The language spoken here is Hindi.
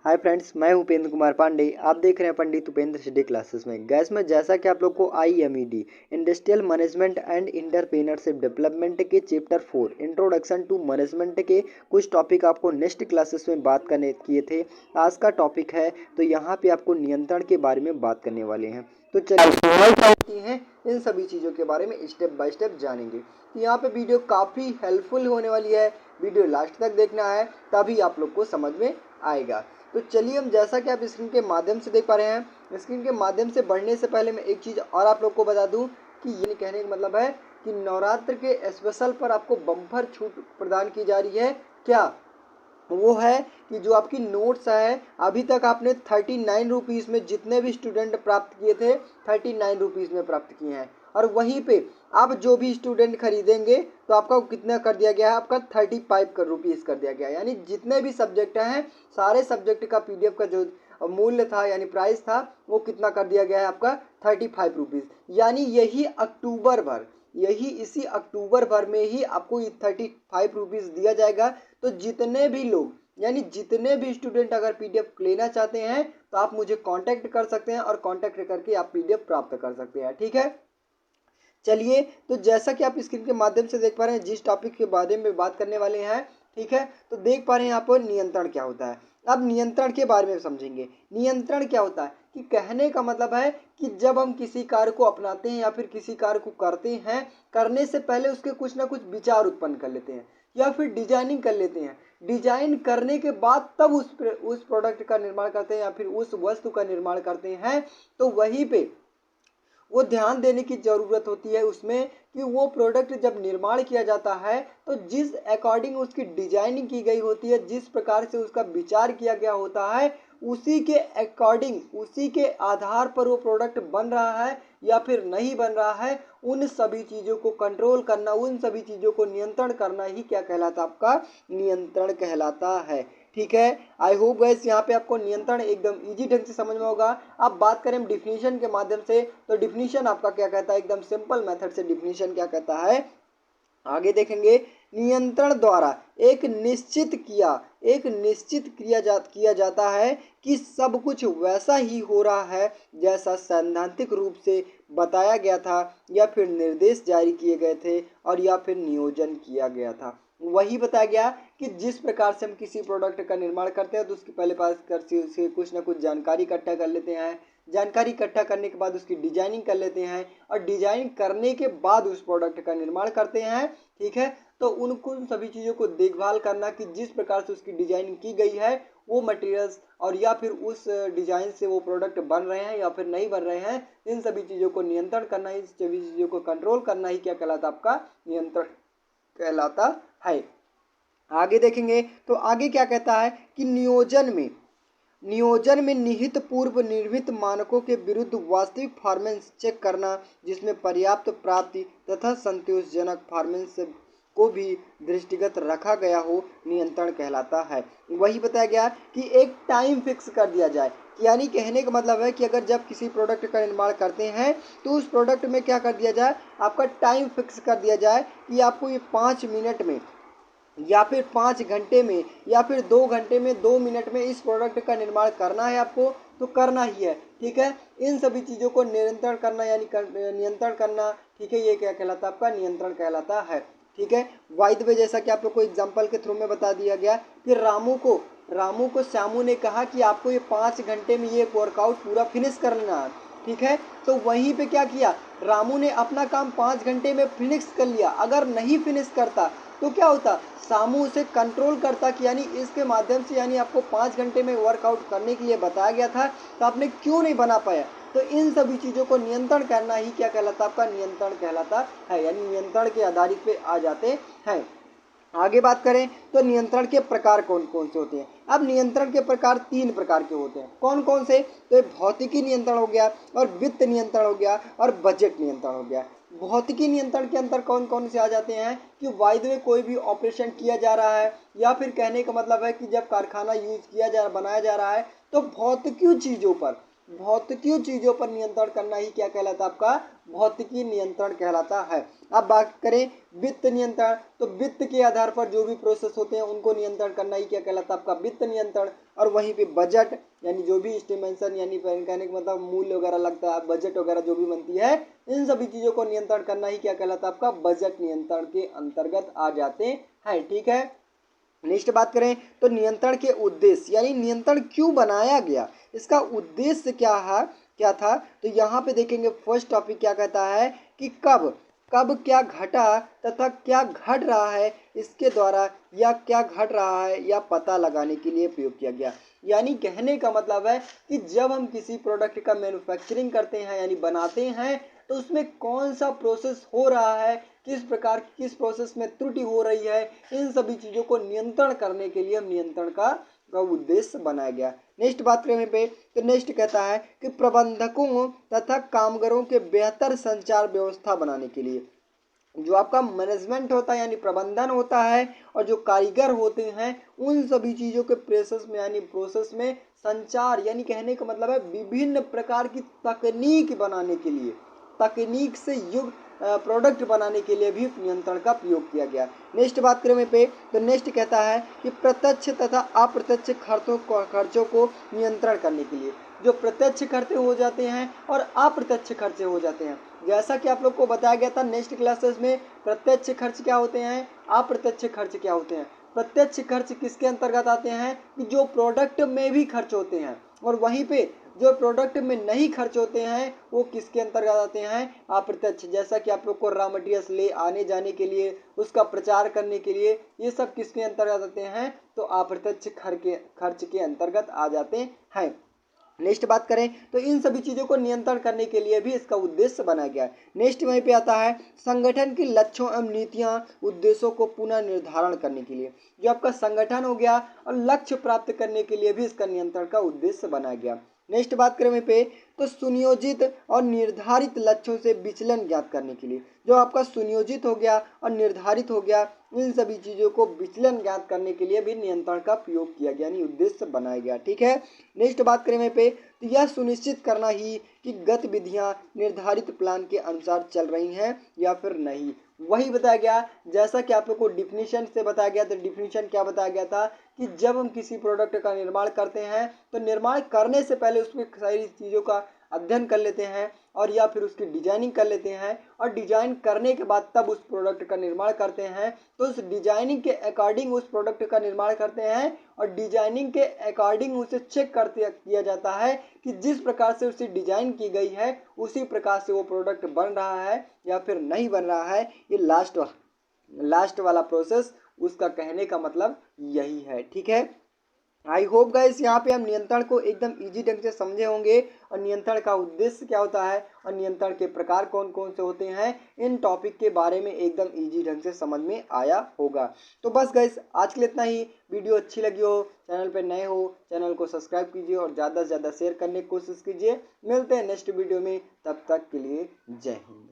हाय फ्रेंड्स, मैं उपेंद्र कुमार पांडे। आप देख रहे हैं पंडित उपेंद्र स्टडी क्लासेस में। गैस में जैसा कि आप लोग को IMED industrial management and entrepreneurship development के चैप्टर 4 इंट्रोडक्शन टू मैनेजमेंट के कुछ टॉपिक आपको नेक्स्ट क्लासेस में बात करने किए थे। आज का टॉपिक है, तो यहाँ पे आपको नियंत्रण के बारे में बात करने वाले हैं। तो चलिए हैं इन सभी चीज़ों के बारे में स्टेप बाय स्टेप जानेंगे। तो यहाँ पे वीडियो काफ़ी हेल्पफुल होने वाली है। वीडियो लास्ट तक देखना है, तभी आप लोग को समझ में आएगा। तो चलिए, हम जैसा कि आप स्क्रीन के माध्यम से देख पा रहे हैं, स्क्रीन के माध्यम से बढ़ने से पहले मैं एक चीज़ और आप लोग को बता दूं कि ये कहने का मतलब है कि नवरात्र के स्पेशल पर आपको बम्पर छूट प्रदान की जा रही है। क्या वो है कि जो आपकी नोट्स है, अभी तक आपने 39 रुपीज़ में जितने भी स्टूडेंट प्राप्त किए थे 39 रुपीज़ में प्राप्त किए हैं। और वहीं पे अब जो भी स्टूडेंट खरीदेंगे तो आपका कितना कर दिया गया है, आपका 35 रुपीज़ कर दिया गया है। यानी जितने भी सब्जेक्ट हैं, सारे सब्जेक्ट का PDF का जो मूल्य था यानी प्राइस था, वो कितना कर दिया गया है, आपका 35 रुपीज़। यानी इसी अक्टूबर भर में ही आपको 35 रुपीज़ दिया जाएगा। तो जितने भी लोग यानी जितने भी स्टूडेंट अगर PDF लेना चाहते हैं तो आप मुझे कांटेक्ट कर सकते हैं और कांटेक्ट करके आप PDF प्राप्त कर सकते हैं। ठीक है, चलिए, तो जैसा कि आप स्क्रीन के माध्यम से देख पा रहे हैं, जिस टॉपिक के बारे में बात करने वाले हैं, ठीक है, तो देख पा रहे हैं यहाँ पर नियंत्रण क्या होता है। अब नियंत्रण के बारे में समझेंगे। नियंत्रण क्या होता है कि कहने का मतलब है कि जब हम किसी कार्य को अपनाते हैं या फिर किसी कार्य को करते हैं, करने से पहले उसके कुछ ना कुछ विचार उत्पन्न कर लेते हैं या फिर डिजाइनिंग कर लेते हैं। डिजाइन करने के बाद तब उस प्रोडक्ट का निर्माण करते हैं या फिर उस वस्तु का निर्माण करते हैं। तो वहीं पे वो ध्यान देने की ज़रूरत होती है उसमें कि वो प्रोडक्ट जब निर्माण किया जाता है तो जिस अकॉर्डिंग उसकी डिजाइनिंग की गई होती है, जिस प्रकार से उसका विचार किया गया होता है, उसी के अकॉर्डिंग, उसी के आधार पर वो प्रोडक्ट बन रहा है या फिर नहीं बन रहा है, उन सभी चीज़ों को कंट्रोल करना, उन सभी चीज़ों को नियंत्रण करना ही क्या कहलाता है, आपका नियंत्रण कहलाता है। ठीक है, आई होप गाइस यहाँ पे आपको नियंत्रण एकदम इजी ढंग से समझ में होगा। अब बात करें डिफिनीशन के माध्यम से, तो डिफिनीशन आपका क्या कहता है, एकदम सिंपल मेथड से डिफिनीशन क्या कहता है, आगे देखेंगे। नियंत्रण द्वारा एक निश्चित किया जाता है कि सब कुछ वैसा ही हो रहा है जैसा सैद्धांतिक रूप से बताया गया था या फिर निर्देश जारी किए गए थे और या फिर नियोजन किया गया था। वही बताया गया कि जिस प्रकार से हम किसी प्रोडक्ट का निर्माण करते हैं तो उसके पहले पास से कुछ ना कुछ जानकारी इकट्ठा कर लेते हैं। जानकारी इकट्ठा करने के बाद उसकी डिजाइनिंग कर लेते हैं और डिजाइन करने के बाद उस प्रोडक्ट का निर्माण करते हैं। ठीक है, तो उनको सभी चीज़ों को देखभाल करना कि जिस प्रकार से उसकी डिजाइनिंग की गई है वो मटेरियल्स और या फिर उस डिजाइन से वो प्रोडक्ट बन रहे हैं या फिर नहीं बन रहे हैं, इन सभी चीज़ों को नियंत्रण करना, इन सभी चीज़ों को कंट्रोल करना ही क्या कहलाता, आपका नियंत्रण कहलाता है। आगे देखेंगे तो आगे क्या कहता है कि नियोजन में निहित पूर्व निर्मित मानकों के विरुद्ध वास्तविक परफॉर्मेंस चेक करना, जिसमें पर्याप्त प्राप्ति तथा संतोषजनक परफॉर्मेंस को भी दृष्टिगत रखा गया हो, नियंत्रण कहलाता है। वही बताया गया कि एक टाइम फिक्स कर दिया जाए, यानी कहने का मतलब है कि अगर जब किसी प्रोडक्ट का निर्माण करते हैं तो उस प्रोडक्ट में क्या कर दिया जाए, आपका टाइम फिक्स कर दिया जाए कि आपको ये 5 मिनट में या फिर 5 घंटे में या फिर 2 घंटे में 2 मिनट में इस प्रोडक्ट का निर्माण करना है आपको, तो करना ही है। ठीक है, इन सभी चीज़ों को नियंत्रण करना यानी नियंत्रण करना, ठीक है, ये क्या कहलाता है, आपका नियंत्रण कहलाता है। ठीक है, बाय द वे जैसा कि आप लोग को एग्जाम्पल के थ्रू में बता दिया गया कि रामू को श्यामू ने कहा कि आपको ये 5 घंटे में ये वर्कआउट पूरा फिनिश कर लेना है। ठीक है, तो वहीं पे क्या किया, रामू ने अपना काम 5 घंटे में फिनिश कर लिया। अगर नहीं फिनिश करता तो क्या होता, सामू उसे कंट्रोल करता कि यानी इसके माध्यम से यानी आपको 5 घंटे में वर्कआउट करने के लिए बताया गया था, तो आपने क्यों नहीं बना पाया। तो इन सभी चीज़ों को नियंत्रण करना ही क्या कहलाता, आपका नियंत्रण कहलाता है, यानी नियंत्रण के आधारित पे आ जाते हैं। आगे बात करें तो नियंत्रण के प्रकार कौन कौन से होते हैं। अब नियंत्रण के प्रकार 3 प्रकार के होते हैं। कौन कौन से, तो भौतिकी नियंत्रण हो गया और वित्त नियंत्रण हो गया और बजट नियंत्रण हो गया। भौतिकी नियंत्रण के अंदर कौन कौन से आ जाते हैं कि वायदे में कोई भी ऑपरेशन किया जा रहा है या फिर कहने का मतलब है कि जब कारखाना बनाया जा रहा है तो भौतिकी चीज़ों पर भौतिकीय चीजों पर नियंत्रण करना ही क्या कहलाता है? आपका भौतिकी नियंत्रण कहलाता है। अब बात करें वित्त नियंत्रण, तो वित्त के आधार पर जो भी प्रोसेस होते हैं उनको नियंत्रण करना ही क्या कहलाता है? आपका वित्त नियंत्रण। और वहीं पे बजट यानी जो भी एस्टिमेशन यानी कहने का मतलब मूल्य वगैरह लगता है, बजट वगैरह जो भी बनती है, इन सभी चीजों को नियंत्रण करना ही क्या कहलाता है? आपका बजट नियंत्रण के अंतर्गत आ जाते हैं। ठीक है, नेक्स्ट बात करें तो नियंत्रण के उद्देश्य यानी नियंत्रण क्यों बनाया गया, इसका उद्देश्य क्या था? तो यहाँ पे देखेंगे फर्स्ट टॉपिक क्या कहता है कि कब कब क्या घटा तथा क्या घट रहा है इसके द्वारा, या क्या घट रहा है या पता लगाने के लिए प्रयोग किया गया। यानी कहने का मतलब है कि जब हम किसी प्रोडक्ट का मैन्युफैक्चरिंग करते हैं यानी बनाते हैं, तो उसमें कौन सा प्रोसेस हो रहा है, किस प्रोसेस में त्रुटि हो रही है, इन सभी चीज़ों को नियंत्रण करने के लिए हम नियंत्रण का उद्देश्य बनाया गया। नेक्स्ट बात करें पे तो नेक्स्ट कहता है कि प्रबंधकों तथा कामगारों के बेहतर संचार व्यवस्था बनाने के लिए, जो आपका मैनेजमेंट होता है यानी प्रबंधन होता है और जो कारीगर होते हैं उन सभी चीज़ों के प्रोसेस में संचार यानी कहने का मतलब है विभिन्न प्रकार की तकनीक बनाने के लिए, तकनीक से युक्त प्रोडक्ट बनाने के लिए भी नियंत्रण का प्रयोग किया गया। नेक्स्ट बात करें पे तो नेक्स्ट कहता है कि प्रत्यक्ष तथा अप्रत्यक्ष खर्चों को नियंत्रण करने के लिए, जो प्रत्यक्ष खर्चे हो जाते हैं और अप्रत्यक्ष खर्चे हो जाते हैं, जैसा कि आप लोग को बताया गया था नेक्स्ट क्लासेस में, प्रत्यक्ष खर्च क्या होते हैं, अप्रत्यक्ष खर्च क्या होते हैं। प्रत्यक्ष खर्च किसके अंतर्गत आते हैं कि जो प्रोडक्ट में भी खर्च होते हैं, और वहीं पे जो प्रोडक्ट में नहीं खर्च होते हैं वो किसके अंतर्गत आते हैं, अप्रत्यक्ष। जैसा कि आप लोग को रॉ मटेरियल्स ले आने जाने के लिए, उसका प्रचार करने के लिए, ये सब किसके अंतर्गत आते हैं, तो अप्रत्यक्ष खर्च के अंतर्गत आ जाते हैं। नेक्स्ट बात करें तो इन सभी चीज़ों को नियंत्रण करने के लिए भी इसका उद्देश्य बनाया गया है। नेक्स्ट वहीं पे आता है संगठन की लक्ष्यों एवं नीतियां उद्देश्यों को पुनः निर्धारण करने के लिए, जो आपका संगठन हो गया और लक्ष्य प्राप्त करने के लिए भी इसका नियंत्रण का उद्देश्य बनाया गया। नेक्स्ट बात करें वहीं पे तो सुनियोजित और निर्धारित लक्ष्यों से विचलन ज्ञात करने के लिए, जो आपका सुनियोजित हो गया और निर्धारित हो गया, इन सभी चीज़ों को विचलन ज्ञात करने के लिए भी नियंत्रण का प्रयोग किया गया यानी उद्देश्य बनाया गया। ठीक है, नेक्स्ट बात करें वहीं पे तो यह सुनिश्चित करना ही कि गतिविधियां निर्धारित प्लान के अनुसार चल रही हैं या फिर नहीं, वही बताया गया। जैसा कि आप लोग को डिफिनीशन से बताया गया, तो डिफिनीशन क्या बताया गया था कि जब हम किसी प्रोडक्ट का निर्माण करते हैं तो निर्माण करने से पहले उसमें सारी चीज़ों का अध्ययन कर लेते हैं और या फिर उसकी डिजाइनिंग कर लेते हैं, और डिजाइन करने के बाद तब उस प्रोडक्ट का निर्माण करते हैं। तो उस डिजाइनिंग के अकॉर्डिंग उस प्रोडक्ट का निर्माण करते हैं और डिजाइनिंग के अकॉर्डिंग उसे चेक करते किया जाता है कि जिस प्रकार से उसे डिजाइन की गई है उसी प्रकार से वो प्रोडक्ट बन रहा है या फिर नहीं बन रहा है। ये लास्ट वाला प्रोसेस उसका कहने का मतलब यही है। ठीक है, आई होप गाइस यहाँ पे हम नियंत्रण को एकदम इजी ढंग से समझे होंगे और नियंत्रण का उद्देश्य क्या होता है और नियंत्रण के प्रकार कौन कौन से होते हैं, इन टॉपिक के बारे में एकदम इजी ढंग से समझ में आया होगा। तो बस गाइस आज के लिए इतना ही। वीडियो अच्छी लगी हो, चैनल पे नए हो, चैनल को सब्सक्राइब कीजिए और ज़्यादा से ज़्यादा शेयर करने की कोशिश कीजिए। मिलते हैं नेक्स्ट वीडियो में, तब तक के लिए जय हिंद।